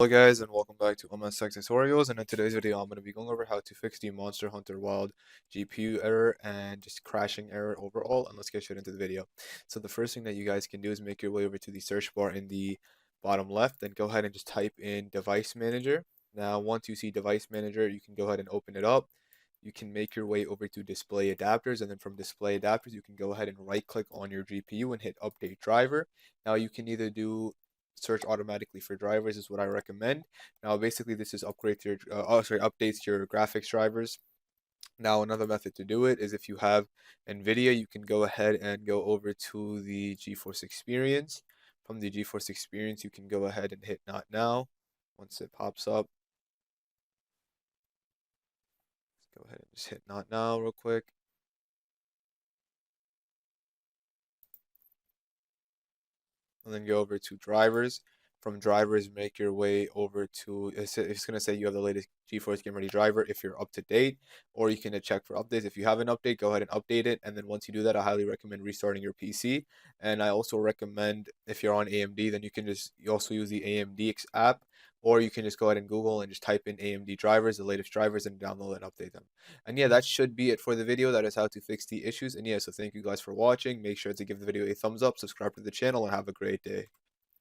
Hello guys and welcome back to Tech Tutorials, and in today's video I'm going to be going over how to fix the Monster Hunter Wild GPU error and just crashing error overall, and let's get straight into the video. So the first thing that you guys can do is make your way over to the search bar in the bottom left, then go ahead and just type in Device Manager. Now once you see Device Manager, you can go ahead and open it up. You can make your way over to Display Adapters, and then from Display Adapters you can go ahead and right click on your GPU and hit Update Driver. Now you can either do search automatically for drivers is what I recommend. Now, basically, this is updates your graphics drivers. Now, another method to do it is if you have NVIDIA, you can go ahead and go over to the GeForce Experience. From the GeForce Experience, you can go ahead and hit Not Now. Once it pops up, go ahead and just hit Not Now real quick. And then go over to drivers. From drivers, make your way over to, it's going to say you have the latest GeForce Game Ready driver if you're up to date, or you can check for updates. If you have an update, go ahead and update it. And then once you do that, I highly recommend restarting your PC. And I also recommend if you're on AMD, then you also use the AMD app, or you can just go ahead and Google and just type in AMD drivers, the latest drivers, and download and update them. And yeah, that should be it for the video. That is how to fix the issues. And yeah, so thank you guys for watching. Make sure to give the video a thumbs up, subscribe to the channel, and have a great day.